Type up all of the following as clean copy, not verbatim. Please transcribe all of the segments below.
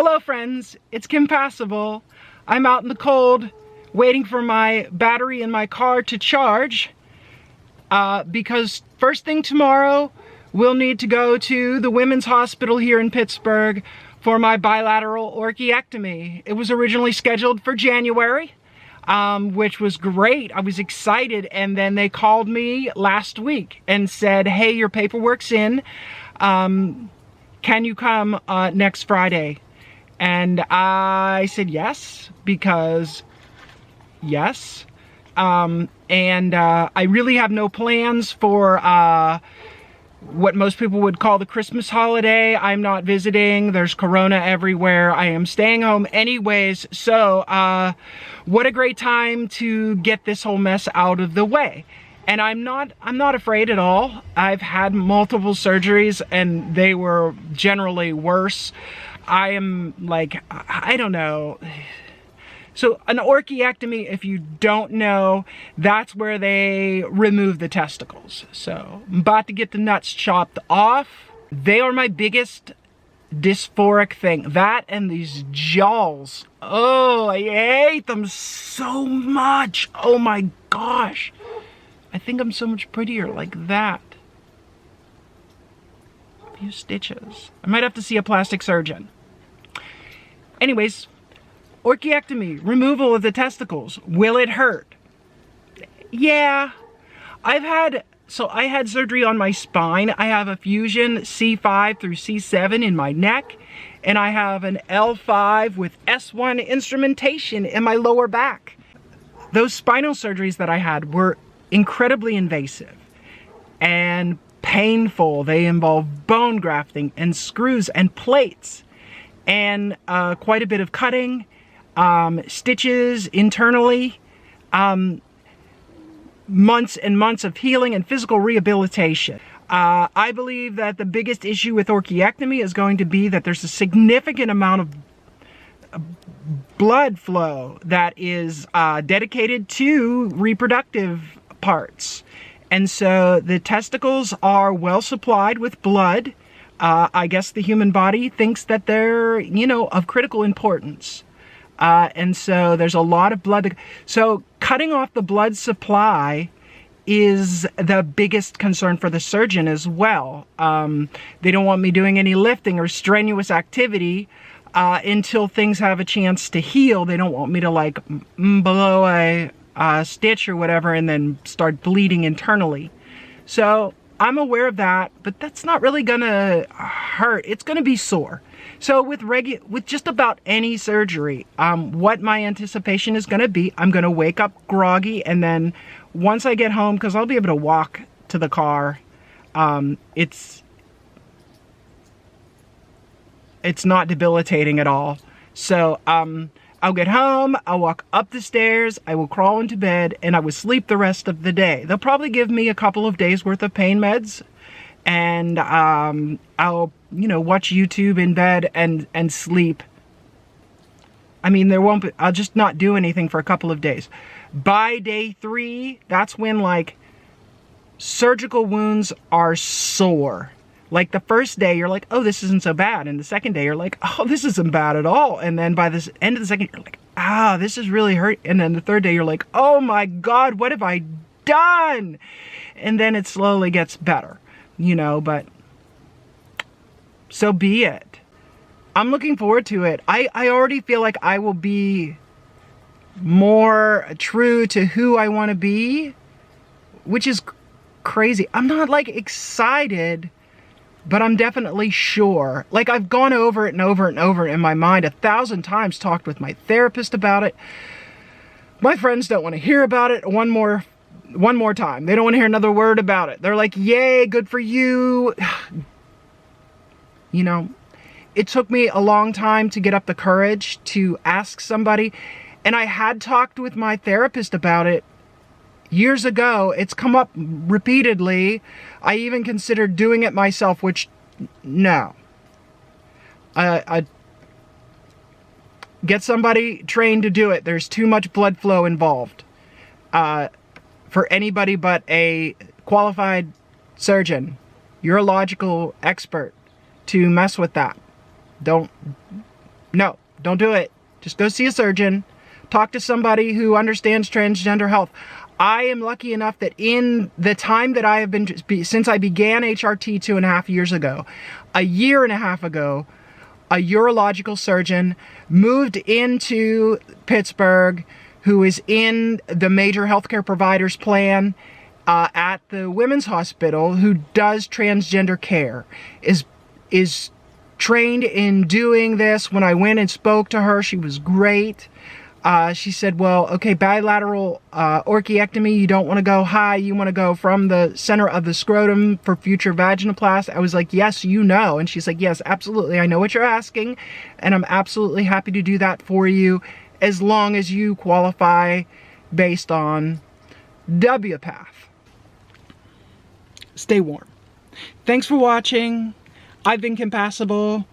Hello friends, it's Kim Passable. I'm out in the cold waiting for my battery in my car to charge because first thing tomorrow we'll need to go to the women's hospital here in Pittsburgh for my bilateral orchiectomy. It was originally scheduled for January, which was great. I was excited, and then they called me last week and said, hey, your paperwork's in. Can you come next Friday? And I said yes, because yes. I really have no plans for what most people would call the Christmas holiday. I'm not visiting. There's Corona everywhere. I am staying home anyways. So what a great time to get this whole mess out of the way. And I'm not afraid at all. I've had multiple surgeries and they were generally worse. I am like, I don't know. So an orchiectomy, if you don't know, that's where they remove the testicles. So I'm about to get the nuts chopped off. They are my biggest dysphoric thing. That and these jaws. Oh, I hate them so much. Oh my gosh. I think I'm so much prettier like that. A few stitches. I might have to see a plastic surgeon. Anyways, orchiectomy, removal of the testicles. Will it hurt? Yeah. I had surgery on my spine. I have a fusion C5 through C7 in my neck, and I have an L5 with S1 instrumentation in my lower back. Those spinal surgeries that I had were incredibly invasive and painful. They involve bone grafting and screws and plates and quite a bit of cutting, stitches internally, months and months of healing and physical rehabilitation. I believe that the biggest issue with orchiectomy is going to be that there's a significant amount of blood flow that is dedicated to reproductive parts. And so the testicles are well supplied with blood. I guess the human body thinks that they're, of critical importance. And so there's a lot of blood. So cutting off the blood supply is the biggest concern for the surgeon as well. They don't want me doing any lifting or strenuous activity until things have a chance to heal. They don't want me to like blow a stitch or whatever and then start bleeding internally. So I'm aware of that, but that's not really gonna hurt. It's gonna be sore. So with just about any surgery, what my anticipation is gonna be, I'm gonna wake up groggy, and then once I get home, because I'll be able to walk to the car, it's not debilitating at all. So I'll get home, I'll walk up the stairs, I will crawl into bed, and I will sleep the rest of the day. They'll probably give me a couple of days worth of pain meds, and I'll, watch YouTube in bed and sleep. I mean, I'll just not do anything for a couple of days. By day 3, that's when like surgical wounds are sore. Like the first day, you're like, oh, this isn't so bad. And the second day, you're like, oh, this isn't bad at all. And then by the end of the second, you're like, this is really hurt. And then the third day, you're like, oh my God, what have I done? And then it slowly gets better, but so be it. I'm looking forward to it. I already feel like I will be more true to who I want to be, which is crazy. I'm not like excited, but I'm definitely sure. Like I've gone over it and over and over in my mind 1,000 times, talked with my therapist about it. My friends don't want to hear about it one more time. They don't want to hear another word about it. They're like, yay, good for you. It took me a long time to get up the courage to ask somebody. And I had talked with my therapist about it years ago. It's come up repeatedly. I even considered doing it myself, which, no. I get somebody trained to do it. There's too much blood flow involved for anybody but a qualified surgeon, urological expert, to mess with that. Don't No, don't do it. Just go see a surgeon. Talk to somebody who understands transgender health. I am lucky enough that in the time that I have been, since I began HRT 2.5 years ago, a year and a half ago, a urological surgeon moved into Pittsburgh who is in the major healthcare providers plan at the women's hospital, who does transgender care, is trained in doing this. When I went and spoke to her, she was great. She said, well, okay, bilateral orchiectomy, you don't want to go high, you want to go from the center of the scrotum for future vaginaplasty. I was like, yes, you know. And she's like, yes, absolutely, I know what you're asking, and I'm absolutely happy to do that for you as long as you qualify based on WPATH. Stay warm. Thanks for watching. I've been Compassible.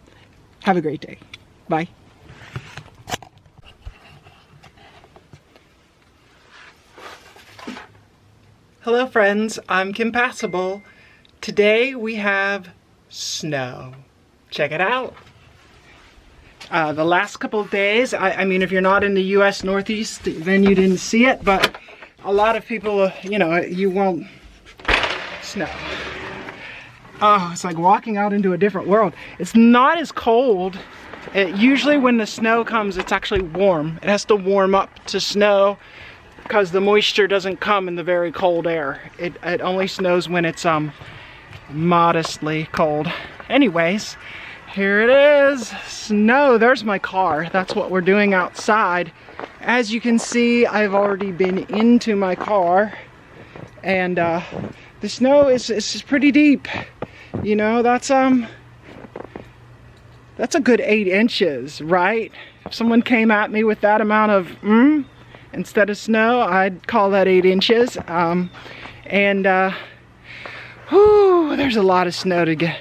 Have a great day. Bye. Hello friends, I'm Compassible. Today we have snow. Check it out. The last couple of days, I mean, if you're not in the US Northeast, then you didn't see it, but a lot of people, you know, you won't snow. Oh, it's like walking out into a different world. It's not as cold. Usually when the snow comes, it's actually warm. It has to warm up to snow because the moisture doesn't come in the very cold air. It only snows when it's modestly cold. Anyways, here it is, snow. There's my car. That's what we're doing outside. As you can see, I've already been into my car, and the snow is pretty deep. You know, that's a good 8 inches, right? If someone came at me with that amount of instead of snow, I'd call that 8 inches. Whew, there's a lot of snow to get.